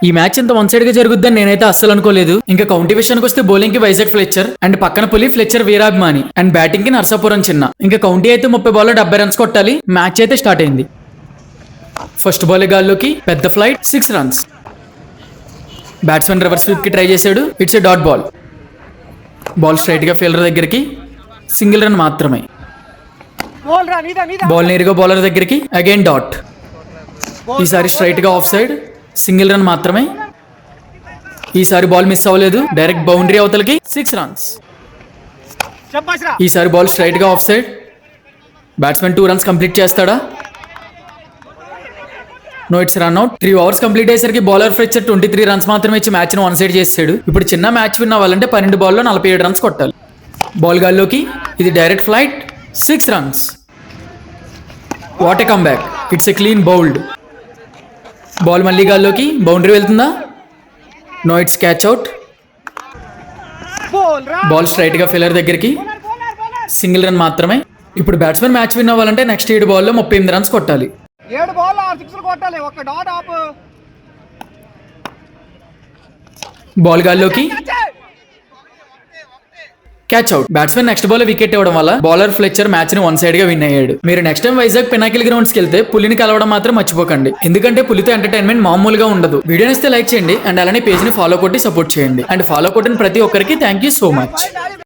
ఈ మ్యాచ్ ఇంత one side గా జరుగుద్దని నేనైతే అస్సలు అనుకోలేదు. ఇంకా కౌంటీ విషయానికి వస్తే బౌలింగ్ కి వైజాగ్ ఫ్లెచర్ అండ్ పక్కన పులి ఫ్లెచర్ వీరాభిమాని అండ్ బ్యాటింగ్ కి నర్సాపురం చిన్న. ఇంకా కౌంటీ అయితే 30 బాల్లో 70 రన్స్ కొట్టాలి. మ్యాచ్ అయితే స్టార్ట్ అయింది. ఫస్ట్ బాల్ గాల్లోకి పెద్ద flight 6 runs. Batsmen reverse sweep కి ట్రై చేశాడు. It's A dot ball. Ball straight గా ఫీల్డర్ దగ్గరికి, సింగిల్ రన్ మాత్రమే. బాల్ నేరుగా బౌలర్ దగ్గరికి, అగైన్ డాట్. ఈసారి స్ట్రైట్ గా ఆఫ్ సైడ్, సింగిల్ రన్ మాత్రమే. ఈసారి బాల్ మిస్ అవ్వలేదు, డైరెక్ట్ బౌండరీ అవతలకి 6 రన్స్. ఈసారి బాల్ స్ట్రైట్ గా of side. Batsmen 2 runs complete చేస్తాడా? No, it's run out. 3 overs complete అయ్యేసరికి బౌలర్ ఫ్లెచర్ 23 రన్స్ మాత్రమే ఇచ్చి మ్యాచ్ ను వన్ సైడ్ చేసాడు. ఇప్పుడు చిన్న మ్యాచ్ విన్ అవ్వాలంటే 12 బాల్లో 47 రన్స్ కొట్టాలి. బాల్ గాల్లోకి, ఇది direct flight 6 runs. What a comeback. It's a clean bowled. Ball మళ్ళీ గాల్లోకి, బౌండరీ వెళ్తుందా? No, it's catch out. Ball straight గా ఫీల్డర్ దగ్గరికి, సింగిల్ రన్ మాత్రమే. ఇప్పుడు బ్యాట్స్మెన్ మ్యాచ్ విన్ అవ్వాలంటే నెక్స్ట్ 7 బాల్లో 38 రన్స్ కొట్టాలి. 7 బాల్లో 6 సిక్స్లు కొట్టాలి. ఒక్క డాట్ ఆపు. బాల్ గాల్లోకి, catch out. Batsmen next ball wicket ఇవ్వడం వల్ల బౌలర్ ఫ్లెచర్ మ్యాచ్ ని వన్ సైడ్ గా విన్ అయ్యాడు. మీరు next time Vizag Pinnacle grounds కి వెళ్తే పులిని కలవడం మాత్రం మర్చిపోకండి. ఎందుకంటే పులితో ఎంటర్టైన్మెంట్ మామూలుగా ఉండదు. వీడియో నచ్చితే లైక్ చేయండి అండ్ అలానే పేజ్ ని ఫాలో కొట్టి సపోర్ట్ చేయండి. అండ్ ఫాలో కొట్టిన ప్రతి ఒక్కరికి థ్యాంక్ యూ సో మచ్.